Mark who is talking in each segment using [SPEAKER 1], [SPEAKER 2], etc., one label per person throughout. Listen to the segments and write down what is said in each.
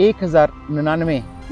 [SPEAKER 1] 1099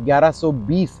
[SPEAKER 1] 1120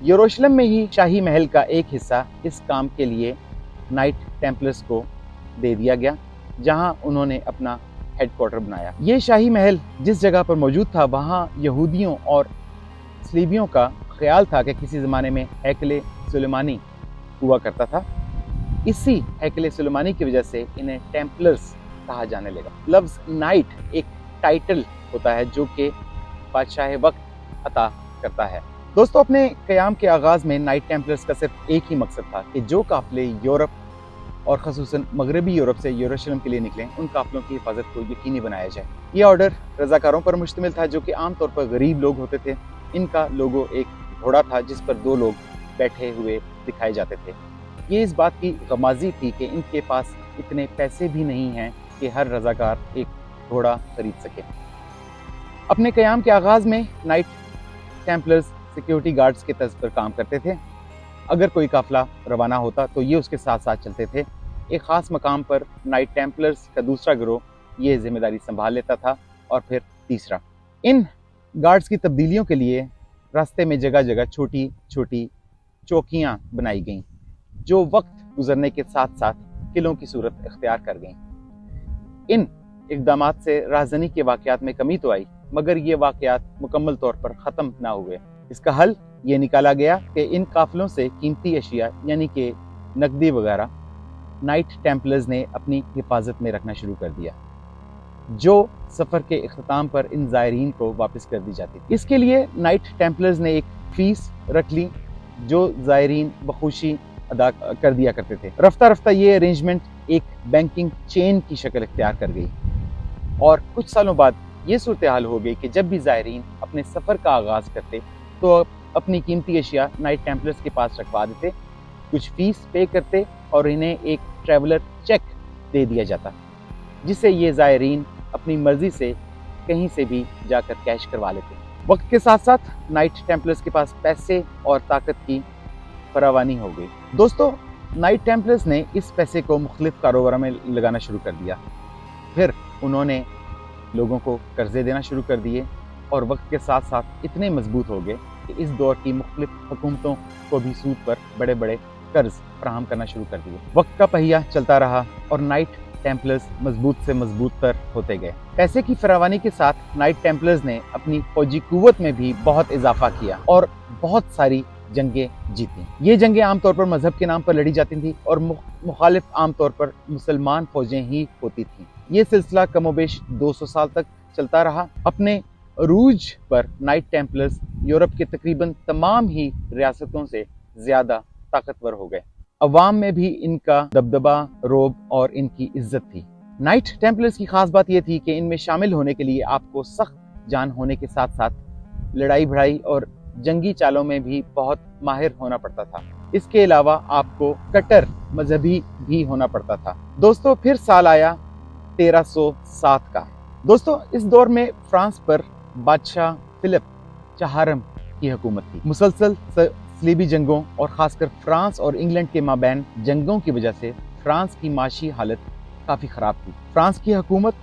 [SPEAKER 1] یروشلم میں ہی شاہی محل کا ایک حصہ اس کام کے لیے نائٹ ٹیمپلرز کو دے دیا گیا، جہاں انہوں نے اپنا ہیڈ کوارٹر بنایا۔ یہ شاہی محل جس جگہ پر موجود تھا وہاں یہودیوں اور صلیبیوں کا خیال تھا کہ کسی زمانے میں ہیکل سلیمانی ہوا کرتا تھا۔ اسی ہیکل سلیمانی کی وجہ سے انہیں ٹیمپلرز کہا جانے لگا۔ لفظ نائٹ ایک ٹائٹل ہوتا ہے جو کہ بادشاہ وقت عطا کرتا ہے۔ دوستو، اپنے قیام کے آغاز میں نائٹ ٹیمپلرز کا صرف ایک ہی مقصد تھا کہ جو قافلے یورپ اور خصوصاً مغربی یورپ سے یروشلم کے لیے نکلیں ان قافلوں کی حفاظت کو یقینی بنایا جائے۔ یہ آرڈر رضاکاروں پر مشتمل تھا جو کہ عام طور پر غریب لوگ ہوتے تھے۔ ان کا لوگو ایک گھوڑا تھا جس پر 2 لوگ بیٹھے ہوئے دکھائے جاتے تھے۔ یہ اس بات کی غمازی تھی کہ ان کے پاس اتنے پیسے بھی نہیں ہیں کہ ہر رضاکار ایک گھوڑا خرید سکے۔ اپنے قیام کے آغاز میں نائٹ ٹیمپلرز سیکیورٹی گارڈز کے طرز پر کام کرتے تھے۔ اگر کوئی قافلہ روانہ ہوتا تو یہ اس کے ساتھ ساتھ چلتے تھے۔ ایک خاص مقام پر نائٹ ٹیمپلرز کا دوسرا گروہ یہ ذمہ داری سنبھال لیتا تھا، اور پھر تیسرا۔ ان گارڈز کی تبدیلیوں کے لیے راستے میں جگہ جگہ چھوٹی چھوٹی چوکیاں بنائی گئیں جو وقت گزرنے کے ساتھ ساتھ قلعوں کی صورت اختیار کر گئیں۔ ان اقدامات سے راہزنی کے واقعات میں کمی تو آئی، مگر یہ واقعات مکمل طور پر ختم نہ ہوئے۔ اس کا حل یہ نکالا گیا کہ ان قافلوں سے قیمتی اشیاء یعنی کہ نقدی وغیرہ نائٹ ٹیمپلرز نے اپنی حفاظت میں رکھنا شروع کر دیا، جو سفر کے اختتام پر ان زائرین کو واپس کر دی جاتی تھی۔ اس کے لیے نائٹ ٹیمپلرز نے ایک فیس رکھ لی جو زائرین بخوشی ادا کر دیا کرتے تھے۔ رفتہ رفتہ یہ ارینجمنٹ ایک بینکنگ چین کی شکل اختیار کر گئی، اور کچھ سالوں بعد یہ صورتحال ہو گئی کہ جب بھی زائرین اپنے سفر کا آغاز کرتے تو اپنی قیمتی اشیاء نائٹ ٹیمپلرز کے پاس رکھوا دیتے، کچھ فیس پے کرتے اور انہیں ایک ٹریولر چیک دے دیا جاتا، جس سے یہ زائرین اپنی مرضی سے کہیں سے بھی جا کر کیش کروا لیتے۔ وقت کے ساتھ ساتھ نائٹ ٹیمپلرز کے پاس پیسے اور طاقت کی فراوانی ہو گئی۔ دوستو، نائٹ ٹیمپلرز نے اس پیسے کو مختلف کاروباروں میں لگانا شروع کر دیا۔ پھر انہوں نے لوگوں کو قرضے دینا شروع کر دیے، اور وقت کے ساتھ ساتھ اتنے مضبوط ہو گئے کہ اس دور کی مختلف حکومتوں کو بھی سود پر بڑے بڑے قرض فراہم کرنا شروع کر دیے۔ وقت کا پہیہ چلتا رہا اور نائٹ ٹیمپلرز مضبوط سے مضبوط تر ہوتے گئے۔ پیسے کی فراوانی کے ساتھ نائٹ ٹیمپلرز نے اپنی فوجی قوت میں بھی بہت اضافہ کیا اور بہت ساری جنگیں جیتیں۔ یہ جنگیں عام طور پر مذہب کے نام پر لڑی جاتی تھیں اور مخالف عام طور پر مسلمان فوجیں ہی ہوتی تھیں۔ یہ سلسلہ کم و بیش 200 سال تک چلتا رہا۔ اپنے عروج پر نائٹ ٹیمپلرز یورپ کے تقریباً تمام ہی ریاستوں سے زیادہ طاقتور ہو گئے۔ عوام میں بھی ان کا دبدبہ، رعب اور ان کی عزت تھی۔ نائٹ ٹیمپلرز کی خاص بات یہ تھی کہ ان میں شامل ہونے کے لیے آپ کو سخت جان ہونے کے ساتھ ساتھ لڑائی بھڑائی اور جنگی چالوں میں بھی بہت ماہر ہونا پڑتا تھا۔ اس کے علاوہ آپ کو کٹر مذہبی بھی ہونا پڑتا تھا۔ دوستو، پھر سال آیا 1307 کا۔ دوستو، اس دور میں فرانس پر بادشاہ فلپ چہارم کی حکومت تھی۔ مسلسل صلیبی جنگوں اور خاص کر فرانس اور انگلینڈ کے مابین جنگوں کی وجہ سے فرانس کی معاشی حالت کافی خراب تھی۔ فرانس کی حکومت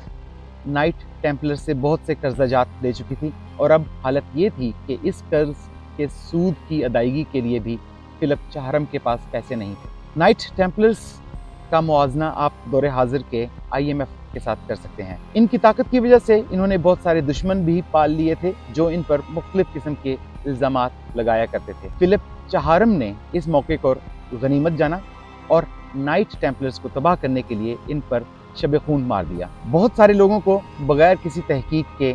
[SPEAKER 1] نائٹ ٹیمپلر سے بہت سے قرضہ جات لے چکی تھی، اور اب حالت یہ تھی کہ اس قرض کے سود کی ادائیگی کے لیے بھی فلپ چہارم کے پاس پیسے نہیں تھے۔ نائٹ ٹیمپلرز کا موازنہ آپ دور حاضر کے IMF کے ساتھ کر سکتے ہیں۔ ان کی طاقت کی وجہ سے انہوں نے بہت سارے دشمن بھی پال لیے تھے جو ان پر مختلف قسم کے الزامات لگایا کرتے تھے۔ فلپ چہارم نے اس موقع کو غنیمت جانا اور نائٹ ٹیمپلرز کو تباہ کرنے کے لیے ان پر شب خون مار دیا۔ بہت سارے لوگوں کو بغیر کسی تحقیق کے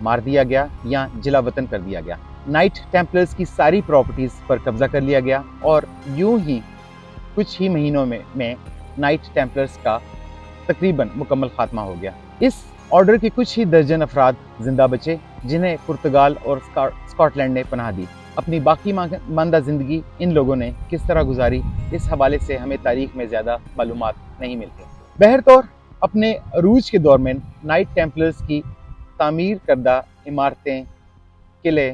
[SPEAKER 1] مار دیا گیا یا جلا وطن کر دیا گیا۔ نائٹ ٹیمپلرز کی ساری پراپرٹیز پر قبضہ کر لیا گیا، اور یوں ہی کچھ ہی مہینوں میں نائٹ ٹیمپلرز کا تقریباً مکمل خاتمہ ہو گیا۔ اس آرڈر کے کچھ ہی درجن افراد زندہ بچے جنہیں پرتگال اور اسکاٹ لینڈ نے پناہ دی۔ اپنی باقی ماندہ زندگی ان لوگوں نے کس طرح گزاری، اس حوالے سے ہمیں تاریخ میں زیادہ معلومات نہیں ملتی۔ بہرطور، اپنے عروج کے دور میں نائٹ ٹیمپلرز کی تعمیر کردہ عمارتیں، قلعے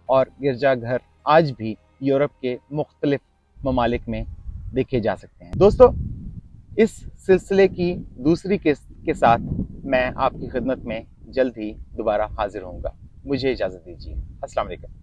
[SPEAKER 1] اور گرجا گھر آج بھی یورپ کے مختلف ممالک میں دیکھے جا سکتے ہیں۔ دوستو، اس سلسلے کی دوسری قسط کے ساتھ میں آپ کی خدمت میں جلد ہی دوبارہ حاضر ہوں گا۔ مجھے اجازت دیجیے۔ السلام علیکم۔